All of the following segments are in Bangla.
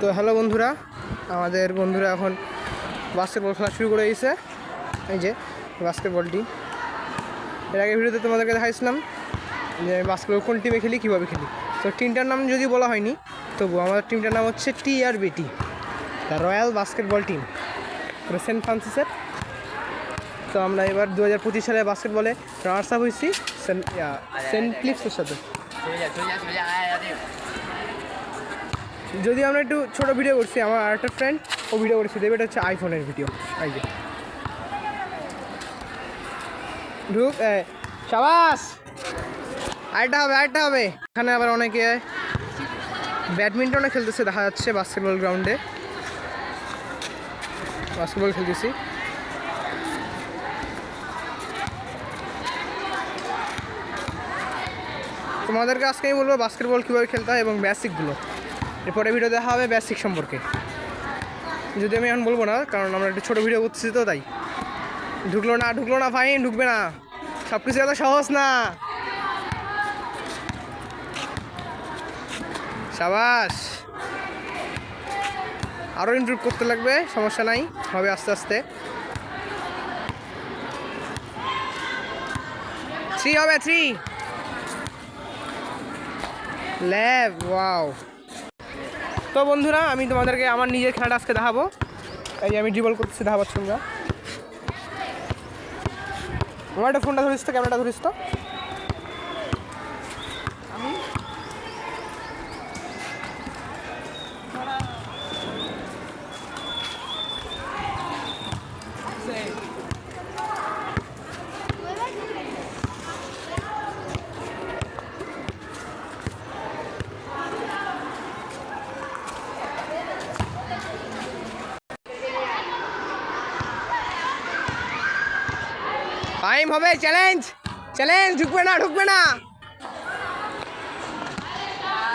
তো হ্যালো বন্ধুরা, আমাদের বন্ধুরা এখন বাস্কেটবল খেলা শুরু করে দিয়েছে। এই যে বাস্কেটবলটি, এর আগে ভিডিওতে তোমাদেরকে দেখাইছিলাম যে বাস্কেটবল কোন টিমে খেলি, কীভাবে খেলি। তো টিমটার নাম যদি বলা হয়নি, তবু আমাদের টিমটার নাম হচ্ছে TRBT, the royal basketball team, Saint ফ্রান্সিসের। তো আমরা এবার 2025 সালে বাস্কেটবলে রানার্স আপ হয়েছি সেন্ট ফিলিপসের সাথে। যদি আমরা একটু ছোটো ভিডিও করছি, আমার আরেকটা ফ্রেন্ড ও ভিডিও করেছি, দেবে এটা হচ্ছে আইফোনের ভিডিও। এই যে ঢুক, শাবাশ, আরেকটা হবে। এখানে আবার অনেকে ব্যাডমিন্টনে খেলতেছে দেখা যাচ্ছে, বাস্কেটবল গ্রাউন্ডে বাস্কেটবল খেলতেছি। তোমাদেরকে আজকে আমি বলবো বাস্কেটবল কীভাবে খেলতে হয় এবং বেসিকগুলো। এরপরে ভিডিও দেখা হবে বেসিক সম্পর্কে, যদি আমি এখন বলবো না, কারণ আমরা একটু ছোটো ভিডিও করতেছি তো তাই। ঢুকলো না ফাইন, ঢুকবে না, সব কিছু এত সহজ না। শাবাশ, আরও ইমপ্রুভ করতে লাগবে, সমস্যা নাই, হবে আস্তে আস্তে। 3 হবে, 3 ল্যাব, ওয়াও। তো বন্ধুরা, আমি তোমাদেরকে আমার নিজের খেলাটা আজকে দেখাবো। এই যে আমি ড্রিবল করতেছি, দেখা পাচ্ছ তোমরা। আমার একটা ফোনটা ধরিস তো, ক্যামেরাটা ধরিস তো। টাইম হবে, চ্যালেঞ্জ, ঢুকবে না।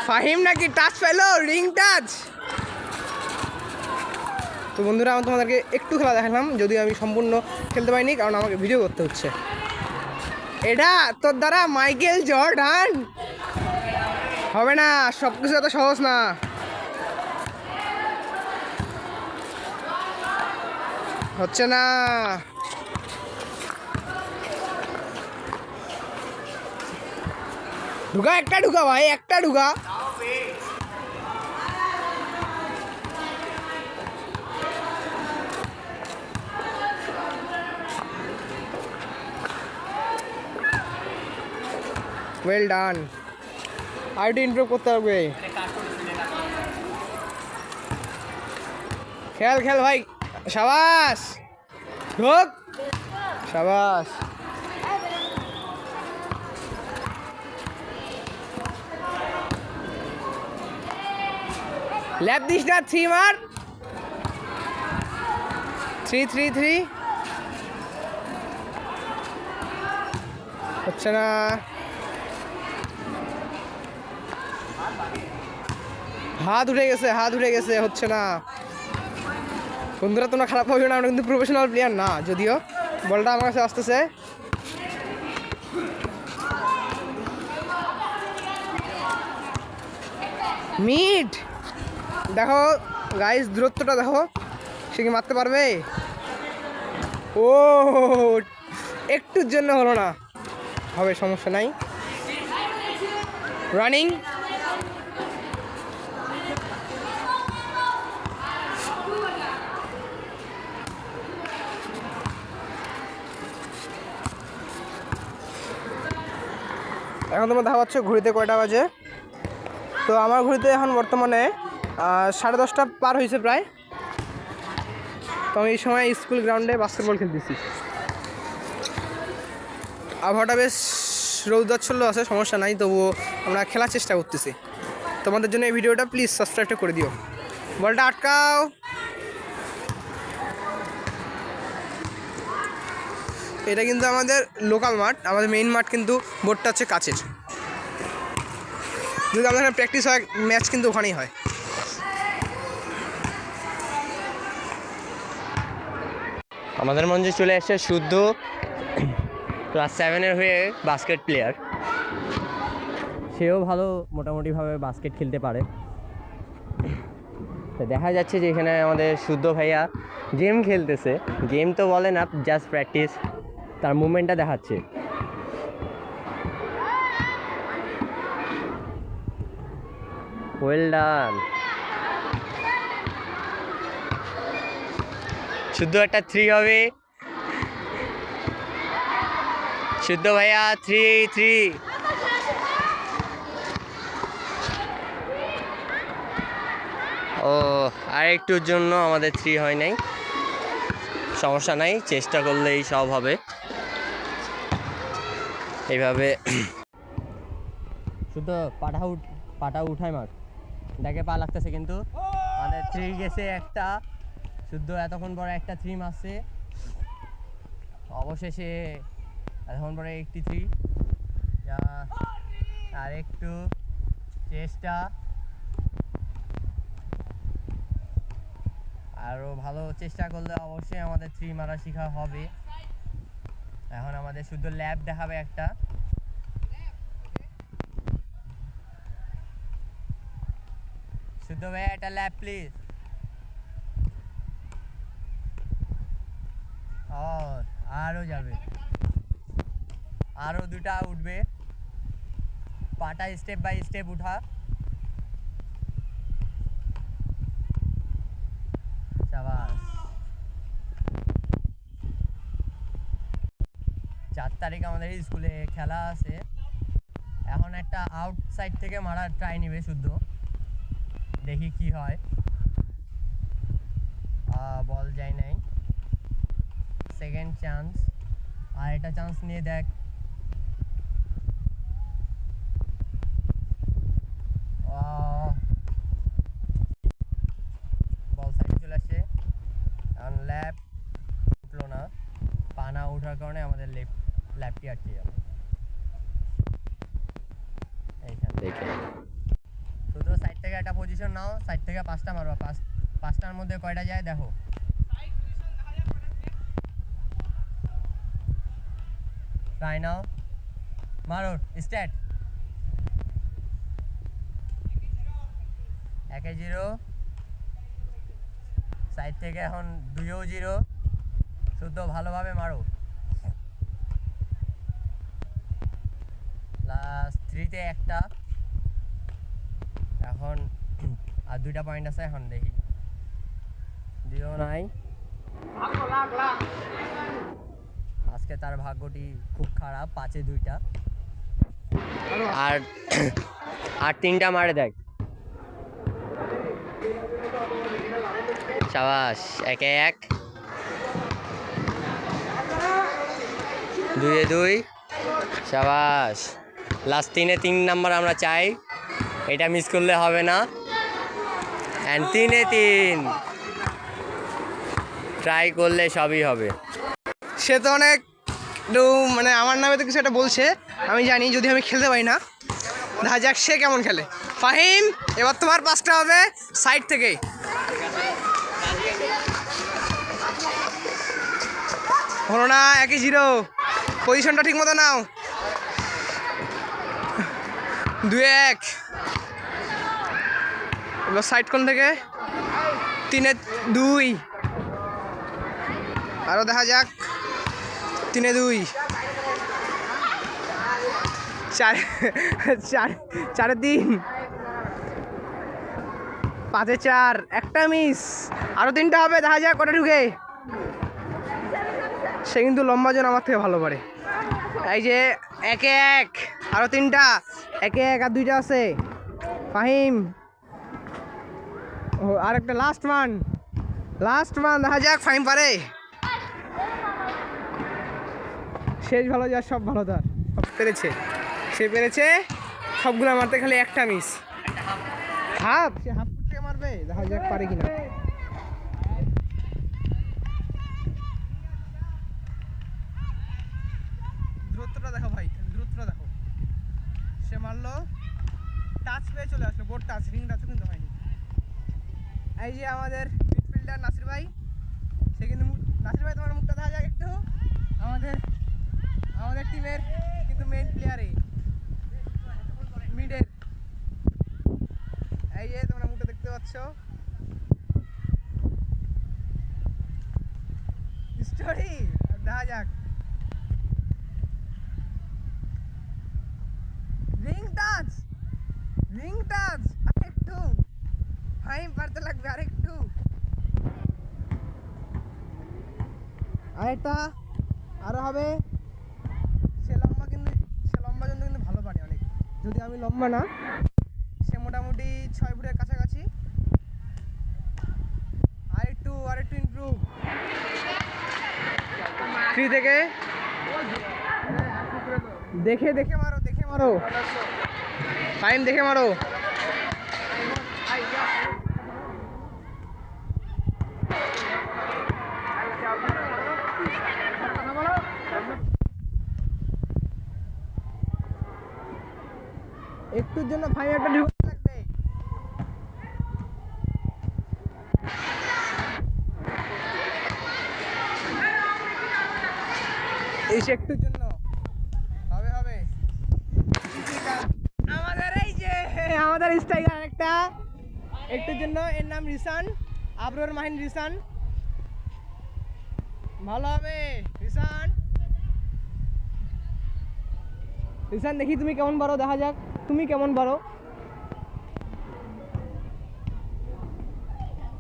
ফাহিম নাকি টাচ পেলো, রিং টাচ। তো বন্ধুরা, আমি তোমাদেরকে একটু খেলা দেখালাম, যদিও আমি সম্পূর্ণ খেলতে পারিনি, কারণ আমাকে ভিডিও করতে হচ্ছে। এটা তোর দ্বারা মাইকেল জর্ডান হবে না, সব কিছু এত সহজ না। হচ্ছে না, একটা ঢুকা ভাই, একটা ঢুকা। ওয়েল ডান, আর একটু ইমপ্রুভ করতে হবে। খেল ভাই, শাবাশ, ঢোক, শাবাশ। ল্যাপ দিস না, 3 মার, 3 হচ্ছে না। হাত উঠে গেছে, হচ্ছে না। বন্ধুরা, তোমরা খারাপ হবে না, আমরা কিন্তু প্রফেশনাল প্লেয়ার না, যদিও বলটা আমার কাছে আসতেছে। মিড, দেখো গাইস, দূরত্বটা দেখো, সে কি মারতে পারবে? ও, একটুর জন্য হলো না, হবে, সমস্যা নাই। রানিং, এখন তোমরা দেখা পাচ্ছ ঘড়িতে কয়টা বাজে। তো আমার ঘড়িতে এখন বর্তমানে 10:30 পার হয়েছে প্রায়। তো আমি এই সময় স্কুল গ্রাউন্ডে বাস্কেটবল খেলতেছি। আবহাওয়াটা বেশ রৌদ্রাচ্ছল্য আছে, সমস্যা নাই, তবুও আমরা খেলার চেষ্টা করতেছি। তোমাদের জন্য এই ভিডিওটা প্লিজ সাবস্ক্রাইবটা করে দিও। বলটা আটকাও। এটা কিন্তু আমাদের লোকাল মাঠ, আমাদের মেইন মাঠ কিন্তু বোর্ডটা হচ্ছে কাচের। যদি আমাদের এখানে প্র্যাকটিস হয়, ম্যাচ কিন্তু ওখানেই হয়। আমাদের মঞ্চে চলে এসেছে শুদ্ধ ক্লাস 7-এর হয়ে বাস্কেট প্লেয়ার। সেও ভালো মোটামুটিভাবে বাস্কেট খেলতে পারে। তো দেখা যাচ্ছে যে এখানে আমাদের শুদ্ধ ভাইয়া গেম খেলতেছে, গেম তো বলে না, জাস্ট প্র্যাকটিস, তার মুভমেন্টটা দেখাচ্ছে। Well done. শুদ্ধ একটা 3 হবে, শুদ্ধ ভাইয়া 3-3। ও আর একটুর জন্য আমাদের 3 হয় নাই, সমস্যা নাই, চেষ্টা করলেই সব হবে। এইভাবে শুধু পাটা উঠায় মার, দেখে পা লাগতেছে, কিন্তু আমাদের 3 গেছে একটা, শুদ্ধ এতক্ষণ পরে একটা 3 মারছে, অবশেষে এতক্ষণ পরে 83। যা আর একটু চেষ্টা, আরও ভালো চেষ্টা করলে অবশ্যই আমাদের 3 মারা শেখা হবে। এখন আমাদের শুধু ল্যাব দেখাবে একটা। শুদ্ধ ভাইয়া একটা ল্যাব প্লিজ। ও আরও যাবে, আরও 2টা উঠবে, পাটা স্টেপ বাই স্টেপ উঠা। শাবাশ। 4 তারিখ আমাদের স্কুলে খেলা আছে, এখন একটা আউটসাইড থেকে মারার ট্রাই নিবে শুদ্ধ, দেখি কি হয়। বল যায় নাই, সেকেন্ড চান্স, আর একটা চান্স নিয়ে দেখ। বল সাইডে চলে আসছে, এখন ল্যাপ উঠলো না, পানা ওঠার কারণে আমাদের ল্যাপটি আটকে যাবে এইখান থেকে। শুধু সাইড থেকে একটা পজিশন নাও, সাইড থেকে 5টা মারবা, 5টার মধ্যে কয়টা যায় দেখো। ট্রাই নাও, মারো, স্টার্ট। 1-0, সাইড থেকে এখন 2-0, শুদ্ধ ভালোভাবে মারো। লাস্ট 3-তে একটা, এখন আর 2টা পয়েন্ট আছে, এখন দেখি দিও নাই। আজকে তার ভাগ্যটি খুব খারাপ, 5-এ 2টা, আর 3টা মারে দেখ। শাবাশ, 1-1, 2-2, শাবাশ। লাস্ট 3-এ 3 নাম্বার আমরা চাই, এটা মিস করলে হবে না। অ্যান্ড 3-এ 3 ট্রাই করলে সবই হবে। সে তো অনেক মানে আমার নামে তো কিছু একটা বলছে, আমি জানি যদি আমি খেলতে পারি না, দেখা যাক সে কেমন খেলে। ফাহিম, এবার তোমার 5টা হবে সাইড থেকে। হলো না, 1-0, পজিশনটা ঠিক মতো নাও। 2-1, এবার সাইড কোন থেকে, 3-এ 2, আরও দেখা যাক, 3-এ 2, 4-এ 3, 5-এ 4, একটা মিস, আরও 3টা হবে, দেখা যাক কটা ঢুকে। সে কিন্তু লম্বা জন আমার থেকে ভালো পারে। এই যে 1-1, আরও 3টা, 1-1, আর 2টা আছে। ফাহিম, ও আর একটা লাস্ট মান, দেখা যাক ফাহিম পারে। শেষ ভালো, যার সব ভালো, তার সব পেরেছে, সে পেরেছে সবগুলো মারতে, খালি একটা মিস। সে হাফ ফুট থেকে মারবে, দেখা যাক পারে কিনা। দূরত্বটা দেখো ভাই, দূরত্বটা দেখো, সে মারলো, টাচ পেয়ে চলে আসলো, বোর্ড টাচ, রিং টাচও কিন্তু হয়নি। এই যে আমাদের মিডফিল্ডার নাসির ভাই, সে কিন্তু, নাসির ভাই তোমার মুখটা দেখা যাক একটু, আমাদের টিমের কিন্তু মেইন প্লেয়ারে মিডের। এই যে তোমরা মুখটা দেখতে পাচ্ছ, স্টোরি দেখা যাক। রিং টাচ আরেকটু ফাইন পারতে লাগবে, আরেকটু, আরেকটা, আরো হবে। সে লম্বা জন্য কিন্তু ভালো পারে অনেক, যদি আমি লম্বা না। সে মোটামুটি 6 ফুটের কাছাকাছি। আরেকটু ইমপ্রুভ। 3 থেকে দেখে মারো টাইম দেখে মারো। একটুর জন্য ফাইভ একটা ঢুকতে লাগবে। এই একটুর জন্য হবে। আমাদের স্ট্রাইকার একটা একটুর জন্য, এর নাম রিসান, আবরুর মাহিন রিসান। ভালো হবে রিসান। দেখি তুমি কেমন পারো, দেখা যাক তুমি কেমন পারো।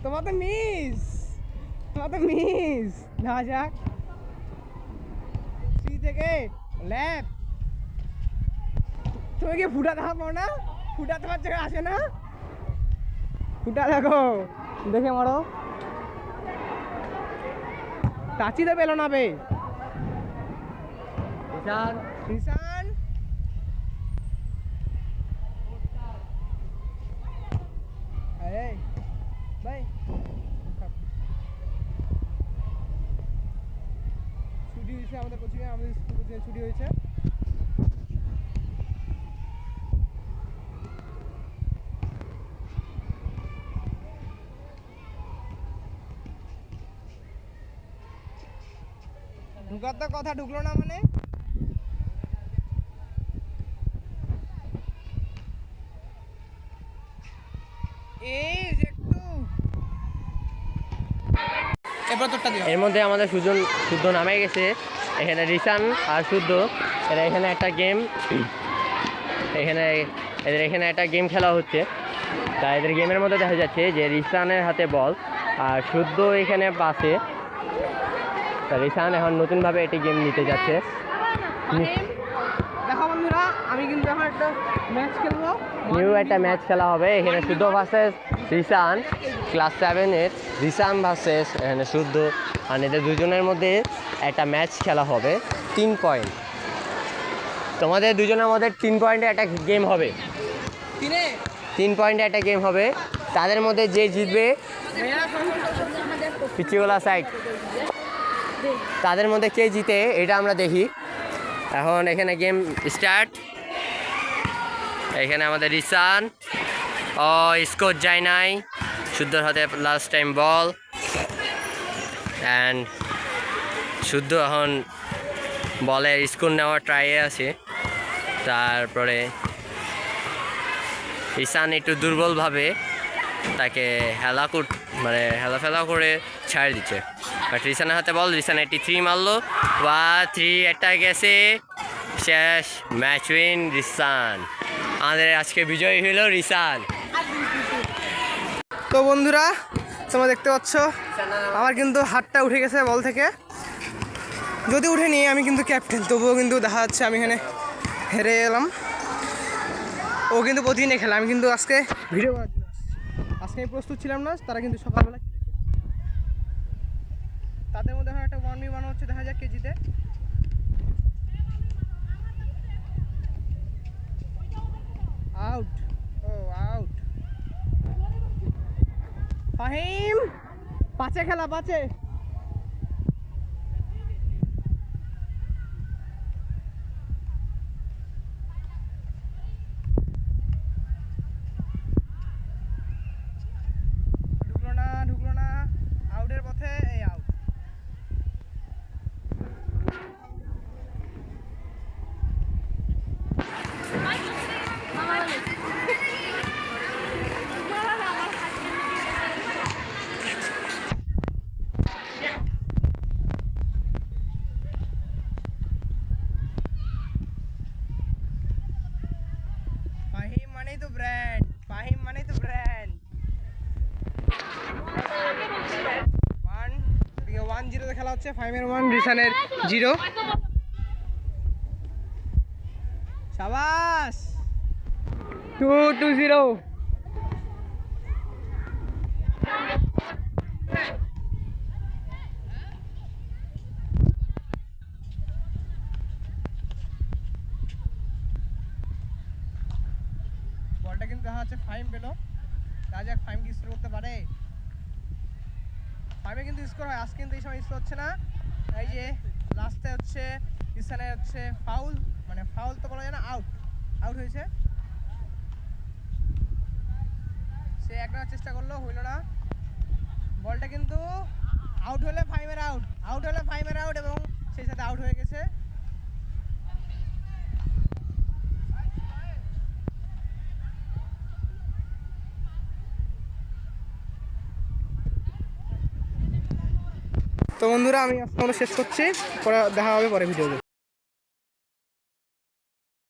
তোমার তো মিস, দেখা যাক। 3 থেকে লেফট। তুমি কি ফুটা দেখা পাও না? ফুটা তোমার জায়গায় আসে না? ফুটা দেখে মারো। টাচি তো পেলো না বে। রিসান ভাই ছুটি হয়েছে আমাদের কোচিংয়ে, আমাদের স্কুল কোচিংয়ে ছুটি হয়েছে। ঢুকার তো কথা, ঢুকলো না মানে। এর মধ্যে আমাদের শুদ্ধ নামে গেছে। এখানে রিসান আর শুদ্ধ এরা এখানে একটা গেম এখানে একটা গেম খেলা হচ্ছে। তা এদের গেমের মধ্যে দেখা যাচ্ছে যে রিসানের হাতে বল আর শুদ্ধ এখানে পাশে। তা রিসান এখন নতুনভাবে এটি গেম নিতে যাচ্ছে। দেখো বন্ধুরা, আমি কিন্তু এখন একটা ম্যাচ খেলবো, একটা ম্যাচ খেলা হবে। এখানে শুদ্ধ ভার্সেস রিসান, ক্লাস 7-এর রিসান ভার্সেস এখানে শুদ্ধ। আর এদের দুজনের মধ্যে একটা ম্যাচ খেলা হবে 3 পয়েন্ট। তোমাদের দুজনের মধ্যে 3 পয়েন্টে একটা গেম হবে, 3 পয়েন্টে একটা গেম হবে। তাদের মধ্যে যে জিতবে, পিছিওলা সাইড, তাদের মধ্যে কে জিতে এটা আমরা দেখি। এখন এখানে গেম স্টার্ট। এখানে আমাদের রিসান স্কোর যায় নাই, শুদ্ধর হাতে লাস্ট টাইম বল। অ্যান্ড শুদ্ধ এখন বলের স্কোর নেওয়ার ট্রাইয়ে আছে। তারপরে রিসান একটু দুর্বলভাবে তাকে হেলাফেলা করে ছাড় দিচ্ছে। বাট রিসানের হাতে বল, রিসান 83 মারলো, 3 একটা গেছে, শেষ ম্যাচ উইন রিসান। আমাদের আজকে বিজয়ী হইল রিসান। তো বন্ধুরা, তোমরা দেখতে পাচ্ছ আমার কিন্তু হাতটা উঠে গেছে বল থেকে। যদি উঠেনি, আমি কিন্তু ক্যাপ্টেন, তবুও কিন্তু দেখা যাচ্ছে আমি এখানে হেরে এলাম। ও কিন্তু প্রতিদিনই খেলা, আমি কিন্তু আজকে ভিডিও করার জন্য আজকে আমি প্রস্তুত ছিলাম না। তারা কিন্তু সকালবেলা খেলেছে। তাদের মধ্যে এখন একটা 1v1 হচ্ছে, দেখা যাক কে জিতে। Out, out. ফাহিম 5-এ খেলা, 5-এ। ঢুকলো না, আউটের পথে, এই আউট। মানেই তো ব্র্যান্ড, ফাহিম মানেই তো ব্র্যান্ড। 1-0 খেলা হচ্ছে, ফাহিমের 1 রিসানের 0। শাবাশ 2-0। বলটা কিন্তু দেখা যাচ্ছে ফাহিম পেলো, দেখা যাক ফাহিম কি স্কোর করতে পারে। ফাহিমে কিন্তু স্কোর হয়, আজকে কিন্তু এই সময় স্কোর হচ্ছে না। এই যে লাস্টে হচ্ছে রিসানের হচ্ছে ফাউল, মানে ফাউল তো বলা যায় না, আউট হয়েছে। সে একটা চেষ্টা করলো, হইল না। বলটা কিন্তু আউট হলে ফাহিমের আউট এবং সেই সাথে আউট হয়ে গেছে। তো বন্ধুরা, আমি আজকে শেষ করছি, পরে দেখা হবে পরে ভিডিওতে।